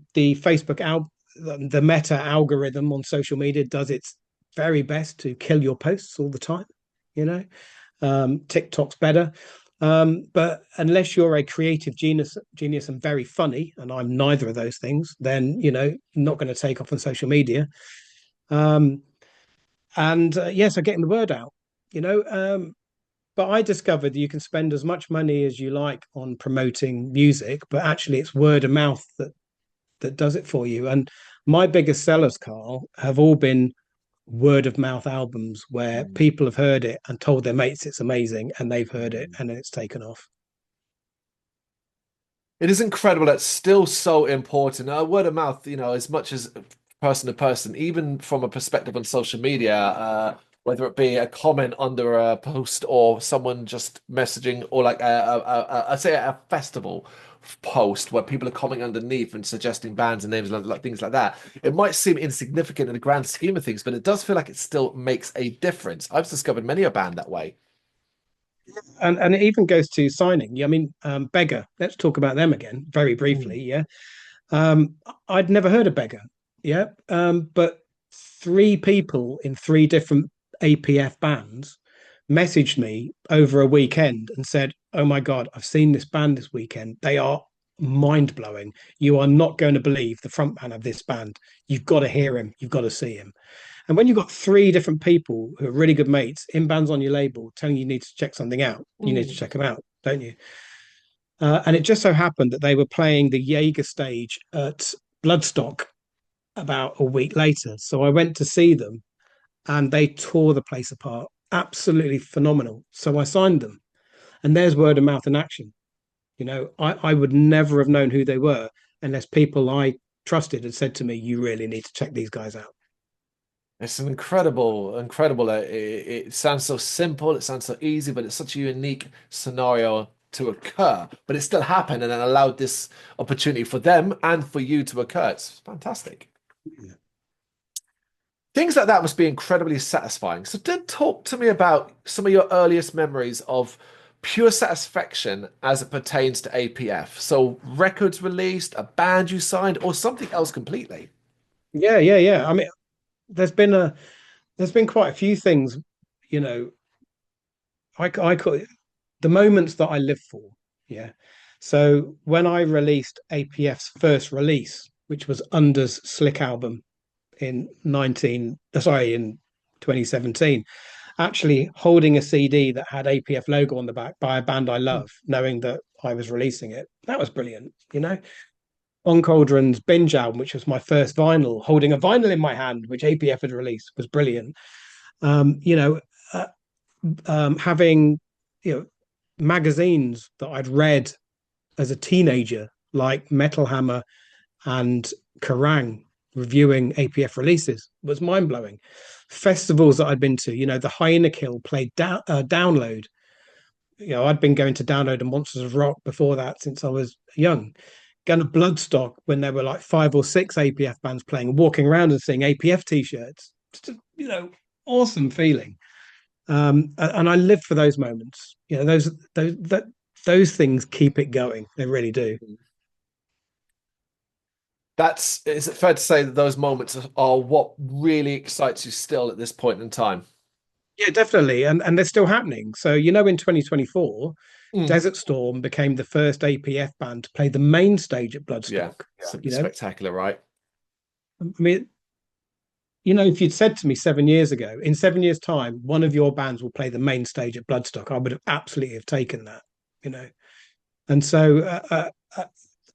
the Meta algorithm on social media does its very best to kill your posts all the time. You know, TikTok's better. But unless you're a creative genius and very funny, and I'm neither of those things, then not going to take off on social media. Um, and so getting the word out. You know, but I discovered that you can spend as much money as you like on promoting music, but actually it's word of mouth that does it for you. And my biggest sellers, Carl, have all been word of mouth albums where people have heard it and told their mates it's amazing, and they've heard it and then it's taken off. It is incredible. That's still so important. Word of mouth, as much as person to person, even from a perspective on social media, whether it be a comment under a post or someone just messaging, or like I'd say a festival post where people are commenting underneath and suggesting bands and names, like things like that. It might seem insignificant in the grand scheme of things, but it does feel like it still makes a difference. I've discovered many a band that way. And it even goes to signing. Yeah, I mean, Beggar. Let's talk about them again very Mm. briefly. Yeah, I'd never heard of Beggar. Yeah, but three people in three different APF bands messaged me over a weekend and said, "Oh my God, I've seen this band this weekend. They are mind blowing. You are not going to believe the frontman of this band. You've got to hear him. You've got to see him." And when you've got three different people who are really good mates in bands on your label telling you need to check something out, you need to Mm. check them out, don't you? And it just so happened that they were playing the Jaeger stage at Bloodstock about a week later. So I went to see them and they tore the place apart. Absolutely phenomenal. So I signed them. And there's word of mouth in action. I would never have known who they were unless people I trusted had said to me, "You really need to check these guys out." It's an incredible. It sounds so simple, it sounds so easy, but it's such a unique scenario to occur. But it still happened and it allowed this opportunity for them and for you to occur. It's fantastic. Yeah. Things like that must be incredibly satisfying. So, did talk to me about some of your earliest memories of pure satisfaction as it pertains to APF. So, records released, a band you signed, or something else completely. Yeah. I mean, there's been a there's been quite a few things, you know, I call it the moments that I live for. Yeah. So when I released APF's first release, which was Under's Slick album in 2017, actually holding a CD that had APF logo on the back by a band I love, knowing that I was releasing it, that was brilliant. BongCauldron's Binge album, which was my first vinyl, holding a vinyl in my hand, which APF had released, was brilliant. Um, you know, uh, Having magazines that I'd read as a teenager, like Metal Hammer and Kerrang, reviewing APF releases, was mind blowing. Festivals that I'd been to, the Hyena Kill played Download. I'd been going to Download and Monsters of Rock before that since I was young. Going to Bloodstock when there were like 5 or 6 APF bands playing, walking around and seeing APF t-shirts. Just awesome feeling. And I live for those moments. Those things keep it going. They really do. Is it fair to say that those moments are what really excites you still at this point in time? Yeah, definitely. And they're still happening. So, in 2024, Mm. Desert Storm became the first APF band to play the main stage at Yeah, Bloodstock. simply You know, spectacular, right? I mean, if you'd said to me 7 years ago, in 7 years' time, one of your bands will play the main stage at Bloodstock, I would have absolutely have taken that. You know, and so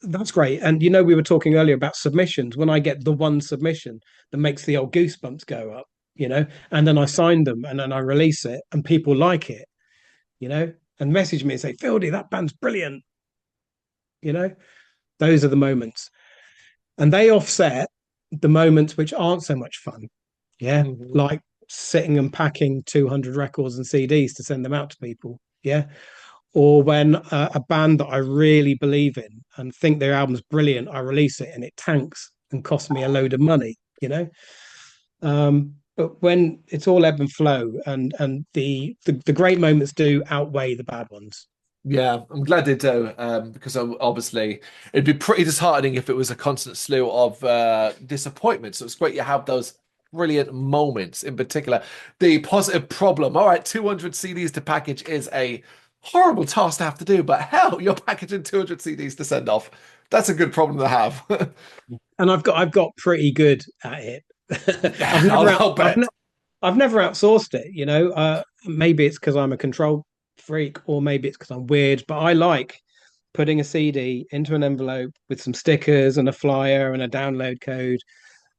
that's great. And we were talking earlier about submissions. When I get the one submission that makes the old goosebumps go up, and then I sign them and then I release it and people like it, you know, and message me and say, "Fieldy, that band's brilliant." You know, those are the moments. And they offset the moments which aren't so much fun. Yeah. Mhm. Like sitting and packing 200 records and CDs to send them out to people. Yeah. Or when a band that I really believe in and think their album's brilliant, I release it and it tanks and costs me a load of money. But when it's all ebb and flow, and the great moments do outweigh the bad ones. Yeah, I'm glad they do, because obviously it'd be pretty disheartening if it was a constant slew of disappointments. So it's great you have those brilliant moments. In particular, the positive problem. All right, 200 CDs to package is a horrible task to have to do, but hell, you're packaging 200 CDs to send off. That's a good problem to have. And I've got pretty good at it. I've Yeah, never I'll I've bet. I've never outsourced it. Maybe it's because I'm a control freak, or maybe it's because I'm weird, but I like putting a CD into an envelope with some stickers and a flyer and a download code,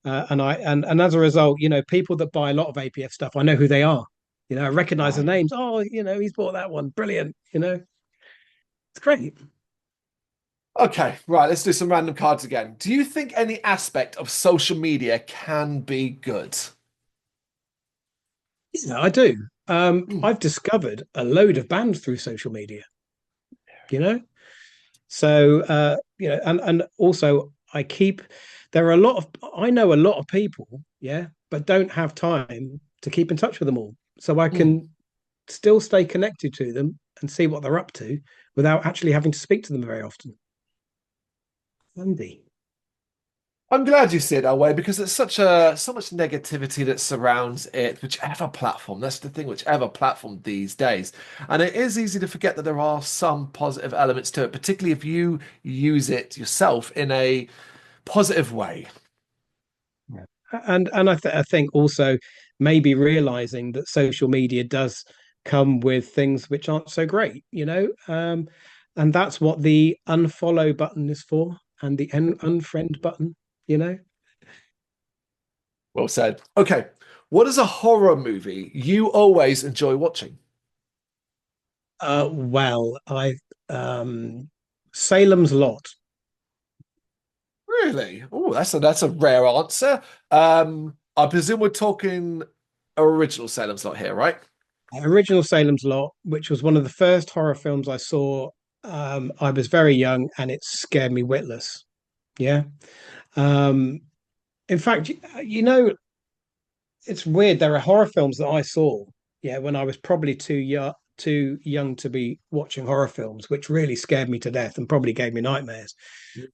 And as a result, people that buy a lot of APF stuff, I know who they are. I recognize the Right. names. Oh, he's bought that one. Brilliant. It's great. Okay, right, let's do some random cards again. Do you think any aspect of social media can be good? Yeah, I do. Hmm. I've discovered a load of bands through social media, you know? So, and also there are a lot of, I know a lot of people, yeah, but don't have time to keep in touch with them all. So I Hmm. can still stay connected to them and see what they're up to without actually having to speak to them very often. Andy. I'm glad you see it that way because there's so much negativity that surrounds it, whichever platform. That's the thing, whichever platform these days. And it is easy to forget that there are some positive elements to it, particularly if you use it yourself in a positive way. Yeah. I think also maybe realizing that social media does come with things which aren't so great, and that's what the unfollow button is for, and the unfriend button, you know. Well said. Okay, what is a horror movie you always enjoy watching? Well, I Salem's Lot. Really? Oh, that's a rare answer. I presume we're talking original Salem slot here, right? Original Salem's Lot, which was one of the first horror films I saw. I was very young, and it scared me witless. Yeah. Um, in fact, it's weird. There are horror films that I saw, yeah, when I was probably too young to be watching horror films, which really scared me to death and probably gave me nightmares.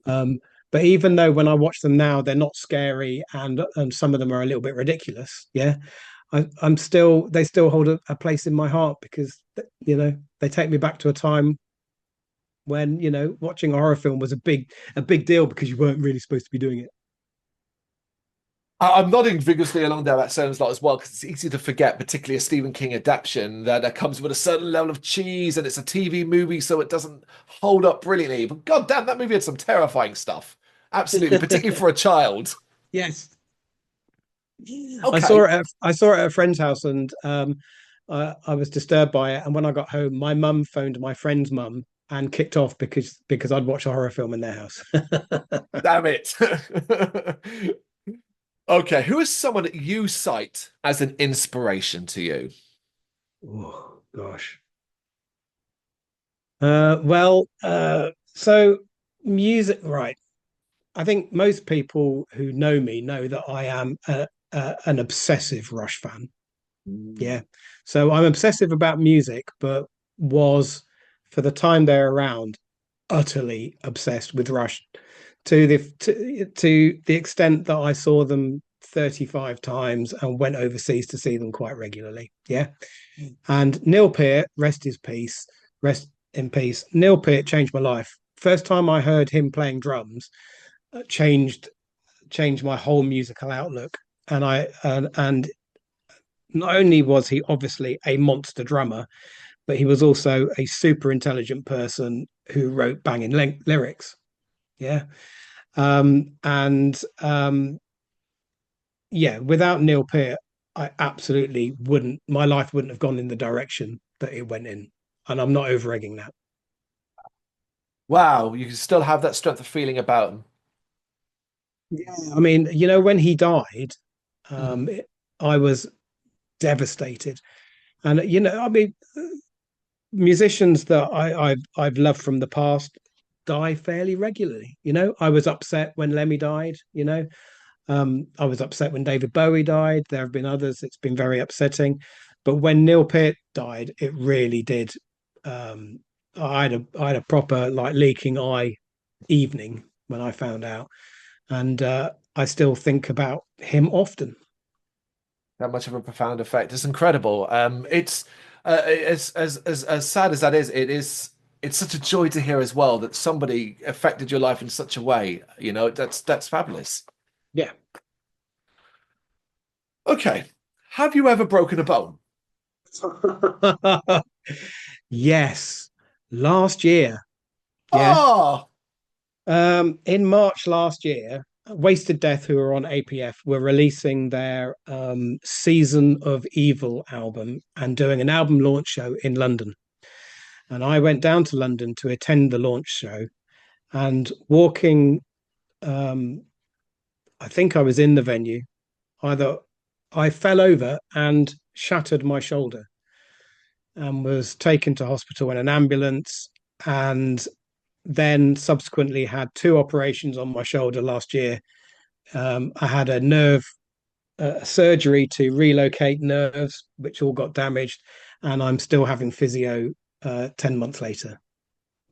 Um, but even though when I watch them now, they're not scary and some of them are a little bit ridiculous, yeah, I'm still they still hold a place in my heart because they take me back to a time when watching a horror film was a big deal because you weren't really supposed to be doing it. I'm nodding vigorously along there that Salem slot as well because it's easy to forget, particularly a Stephen King adaptation, that comes with a certain level of cheese and it's a TV movie, so it doesn't hold up brilliantly. But god damn, that movie had some terrifying stuff. Absolutely, particularly for a child. Yes. I saw Okay. it. I saw it at a friend's house, and I was disturbed by it. And when I got home, my mum phoned my friend's mum and kicked off because I'd watched a horror film in their house. Damn it. Okay, who is someone that you cite as an inspiration to you? Oh gosh. So music, right? I think most people who know me know that I am an obsessive Rush fan. Mm. Yeah. So I'm obsessive about music, but was for the time they're around utterly obsessed with Rush to the extent that I saw them 35 times and went overseas to see them quite regularly. Yeah. And Neil Peart, rest in peace. Neil Peart changed my life. First time I heard him playing drums, changed my whole musical outlook. And not only was he obviously a monster drummer, but he was also a super intelligent person who wrote banging lyrics. Yeah. And Yeah, without Neil Peart, I absolutely wouldn't, my life wouldn't have gone in the direction that it went in. And I'm not over egging that. Wow, you still have that strength of feeling about him. Yeah. I mean, when he died, Mm. I was devastated. And, I mean, musicians that I've loved from the past die fairly regularly. I was upset when Lemmy died. I was upset when David Bowie died. There have been others. It's been very upsetting. But when Neil Peart died, it really did. I had a proper like leaking eye evening when I found out, and I still think about him often. That much of a profound effect. It's incredible. It's as sad as that is, it's such a joy to hear as well that somebody affected your life in such a way. That's fabulous. Yeah. Okay. Have you ever broken a bone? Yes. Last year, yeah. Oh, In March last year. Wasted Death, who are on APF, were releasing their Season of Evil album and doing an album launch show in London. And I went down to London to attend the launch show and walking, um, I think I was in the venue, either I fell over and shattered my shoulder and was taken to hospital in an ambulance, and then subsequently had two operations on my shoulder last year. I had a nerve surgery to relocate nerves, which all got damaged, and I'm still having physio 10 months later.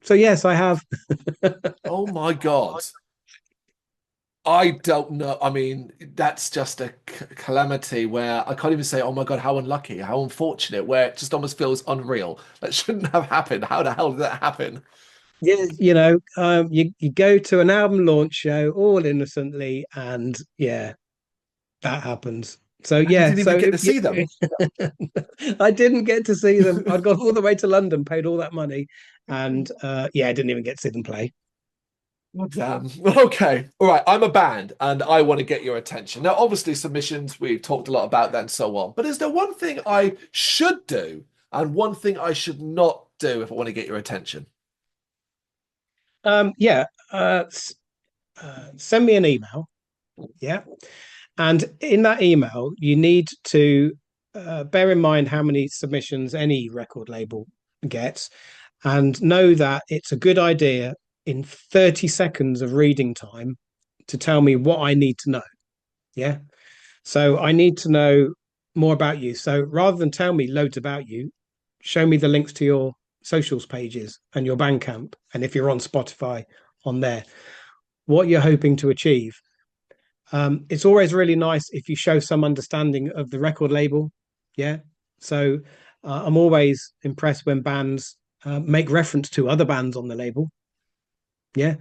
So, yes, I have. Oh my God. I don't know. I mean, that's just a calamity where I can't even say, oh my God, how unlucky, how unfortunate, where it just almost feels unreal. That shouldn't have happened. How the hell did that happen? Yeah, you go to an album launch show all innocently, and yeah, that happens. So And you yeah, didn't even so get to see them. I didn't get to see them. I'd gone all the way to London, paid all that money, and yeah, I didn't even get to see them play. Oh, damn. Okay. All right. I'm a band and I want to get your attention. Now, obviously, submissions, we've talked a lot about that and so on. But is there one thing I should do and one thing I should not do if I want to get your attention? Yeah, send me an email. Yeah, and in that email, you need to bear in mind how many submissions any record label gets, and know that it's a good idea in 30 seconds of reading time to tell me what I need to know. Yeah. So I need to know more about you. So rather than tell me loads about you, show me the links to your socials pages and your Bandcamp. And if you're on Spotify, on there, what you're hoping to achieve. It's always really nice if you show some understanding of the record label. Yeah. So I'm always impressed when bands make reference to other bands on the label. Yeah.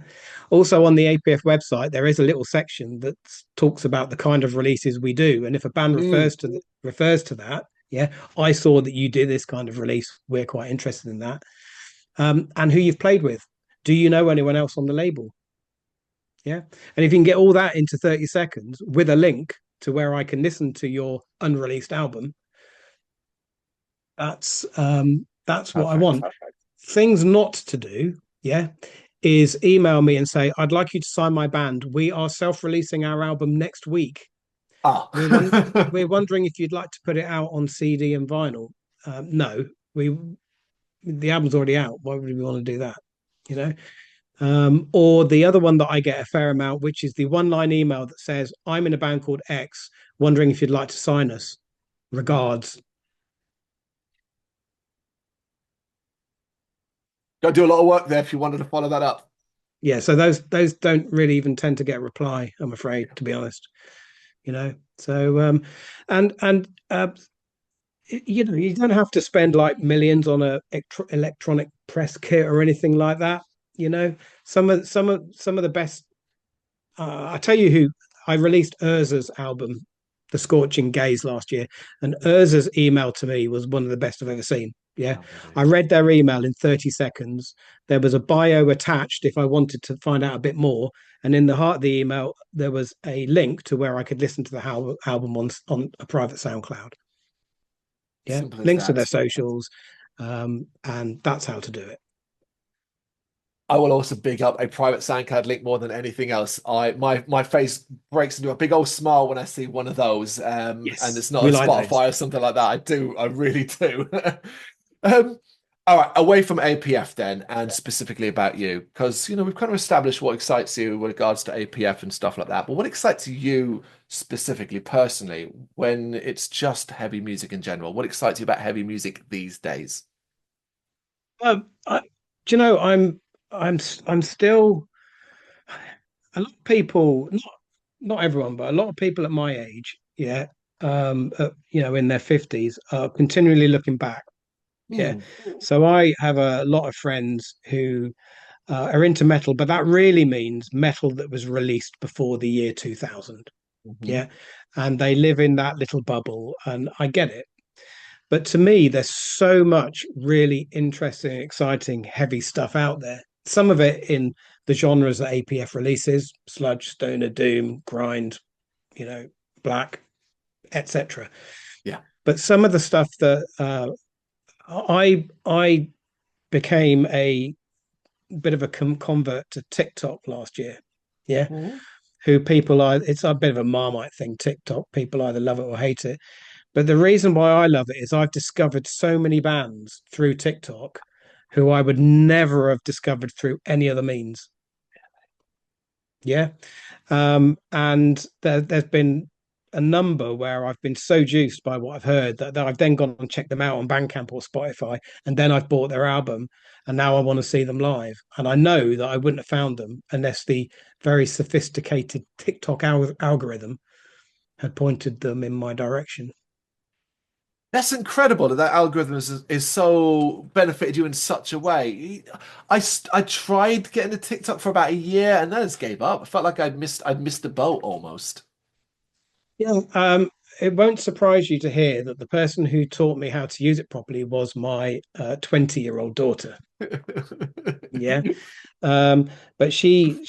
Also on the APF website, there is a little section that talks about the kind of releases we do. And if a band Mm. refers to that, yeah, I saw that you did this kind of release. We're quite interested in that. And who you've played with. Do you know anyone else on the label? Yeah. And if you can get all that into 30 seconds with a link to where I can listen to your unreleased album, that's what I Perfect. want. Things not to do, yeah, is email me and say, I'd like you to sign my band. We are self-releasing our album next week. Ah. We're wondering if you'd like to put it out on CD and vinyl. No, we the album's already out. Why would we want to do that? You know? Or the other one that I get a fair amount, which is the one-line email that says, I'm in a band called X, wondering if you'd like to sign us. Regards. Got to do a lot of work there if you wanted to follow that up. Yeah, so those don't really even tend to get a reply, I'm afraid, to be honest. So and you don't have to spend like millions on a electronic press kit or anything like that. Some of the best. I tell you who I released Urzah's album, The Scorching Gaze, last year, and Urzah's email to me was one of the best I've ever seen. Yeah, Oh, I really? read their email in 30 seconds. There was a bio attached if I wanted to find out a bit more, and in the heart of the email there was a link to where I could listen to the album on a private SoundCloud. Yeah, Simple as links to their that. socials, and that's how to do it. I will also big up a private SoundCloud link more than anything else. My face breaks into a big old smile when I see one of those. And Yes, it's not a we like those. Spotify or something like that. I really do. Um, all right, away from APF then, and specifically about you, because we've kind of established what excites you with regards to APF and stuff like that. But what excites you specifically, personally, when it's just heavy music in general? What excites you about heavy music these days? I, do you know I'm still a lot of people, not everyone, but a lot of people at my age, yeah, in their 50s are continually looking back. Yeah. Hmm. So I have a lot of friends who are into metal, but that really means metal that was released before the year 2000. Mhm. Yeah. And they live in that little bubble, and I get it. But to me, there's so much really interesting, exciting, heavy stuff out there. Some of it in the genres that APF releases: sludge, stoner, doom, grind, you know, black, etc. Yeah. But some of the stuff that I became a bit of a convert to TikTok last year. Yeah, Mhm. who people are, it's a bit of a Marmite thing. TikTok, people either love it or hate it. But the reason why I love it is I've discovered so many bands through TikTok who I would never have discovered through any other means. Yeah. And there's been a number where I've been so juiced by what I've heard that I've then gone and checked them out on Bandcamp or Spotify, and then I've bought their album, and now I want to see them live. And I know that I wouldn't have found them unless the very sophisticated TikTok algorithm had pointed them in my direction. That's incredible that that algorithm is so benefited you in such a way. I tried getting to TikTok for about a year and then I just gave up. I felt like I'd missed the boat almost. Yeah. It won't surprise you to hear that the person who taught me how to use it properly was my 20-year-old daughter. Yeah. But she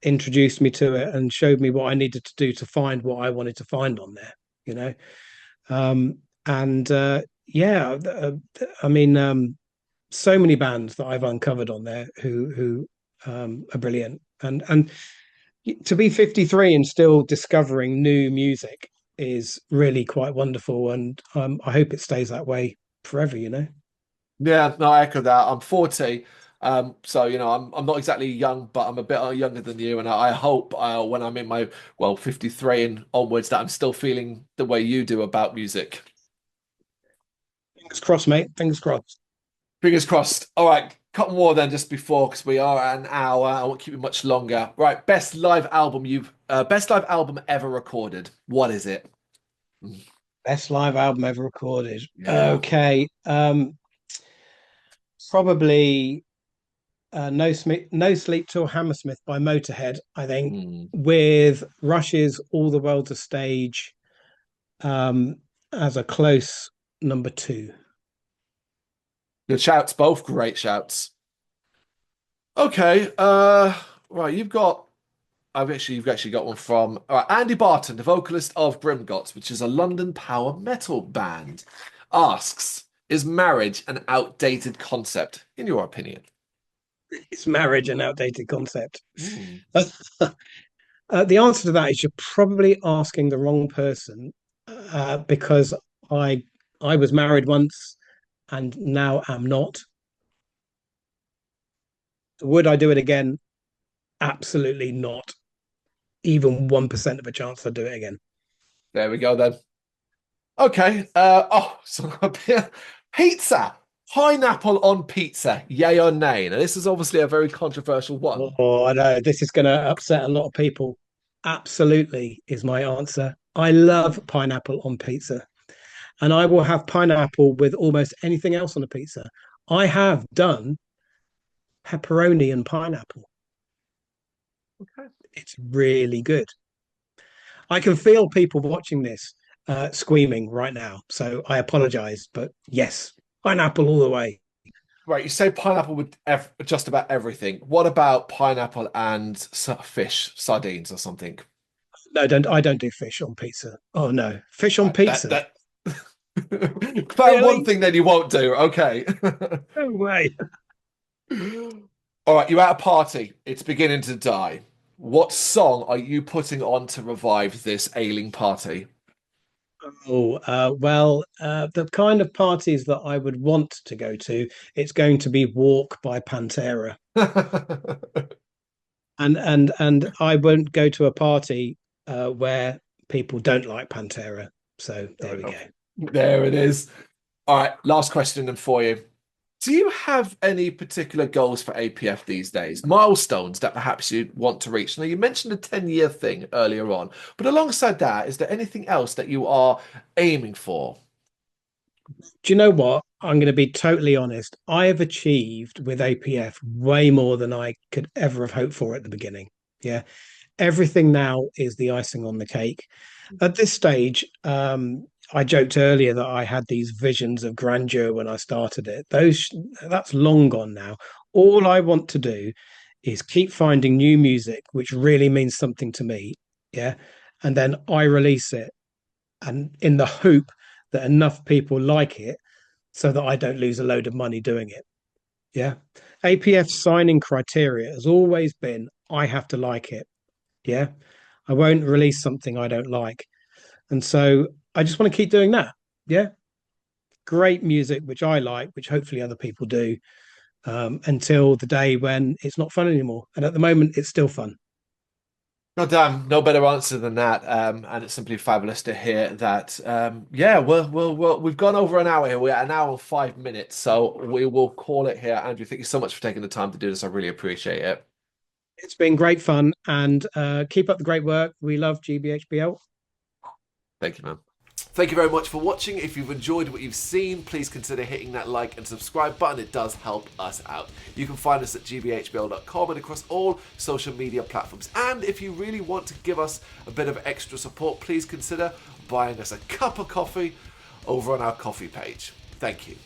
introduced me to it and showed me what I needed to do to find what I wanted to find on there, you know. And yeah, I mean, so many bands that I've uncovered on there who are brilliant. And to be 53 and still discovering new music is really quite wonderful. And I hope it stays that way forever, you know. Yeah, no, I echo that. I'm 40. So I'm not exactly young, but I'm a bit younger than you, and I hope when I'm in my 53 and onwards that I'm still feeling the way you do about music. Fingers crossed, mate. Fingers crossed. Fingers crossed. All right, couple more then just before because we are at an hour. I won't keep it much longer. Right, best live album ever recorded. What is it? Best live album ever recorded. Yeah. Okay. Probably No Sleep Till Hammersmith by Motorhead, I think, Mm. with Rush's All the World's a Stage um, as a close number two. Good shouts, both great shouts. Okay, right, you've actually got one from Andy Barton, the vocalist of Grimgots, which is a London power metal band, asks, is marriage an outdated concept, in your opinion? Is marriage an outdated concept? Hmm. The answer to that is you're probably asking the wrong person because I I was married once and now am not. Would I do it again? Absolutely not. Even 1% of a chance I'd do it again. There we go then. Okay, so pizza. Pineapple on pizza, yay or nay? Now, this is obviously a very controversial one. Oh, I know this is going to upset a lot of people. Absolutely is my answer. I love pineapple on pizza, and I will have pineapple with almost anything else on a pizza. I have done pepperoni and pineapple. Okay. It's really good. I can feel people watching this squeaming right now, so I apologize, but yes, pineapple all the way. Right, you say pineapple with just about everything. What about pineapple and fish, sardines or something? No, don't I don't do fish on pizza. Oh no, fish on Right, that pizza. that Found one Really? thing then you won't do. Okay. No way. All right, you're at a party. It's beginning to die. What song are you putting on to revive this ailing party? Oh, the kind of parties that I would want to go to, it's going to be Walk by Pantera. And I won't go to a party where people don't like Pantera. So Fair there we go. enough. There it is. All right, last question then for you. Do you have any particular goals for APF these days? Milestones that perhaps you want to reach? Now, you mentioned a 10-year thing earlier on, but alongside that, is there anything else that you are aiming for? Do you know what? I'm going to be totally honest. I have achieved with APF way more than I could ever have hoped for at the beginning. Yeah. Everything now is the icing on the cake. At this stage, I joked earlier that I had these visions of grandeur when I started it. Those That's long gone now. All I want to do is keep finding new music which really means something to me. Yeah. And then I release it, and in the hope that enough people like it so that I don't lose a load of money doing it. Yeah. APF signing criteria has always been I have to like it. Yeah. I won't release something I don't like. And so I just want to keep doing that. Yeah. Great music, which I like, which hopefully other people do, until the day when it's not fun anymore. And at the moment, it's still fun. God damn, no better answer than that. And it's simply fabulous to hear that. Yeah, we've gone over an hour here. We're at an hour and 5 minutes. So we will call it here. Andrew, thank you so much for taking the time to do this. I really appreciate it. It's been great fun, and keep up the great work. We love GBHBL. Thank you, man. Thank you very much for watching. If you've enjoyed what you've seen, please consider hitting that like and subscribe button. It does help us out. You can find us at gbhbl.com and across all social media platforms. And if you really want to give us a bit of extra support, please consider buying us a cup of coffee over on our coffee page. Thank you.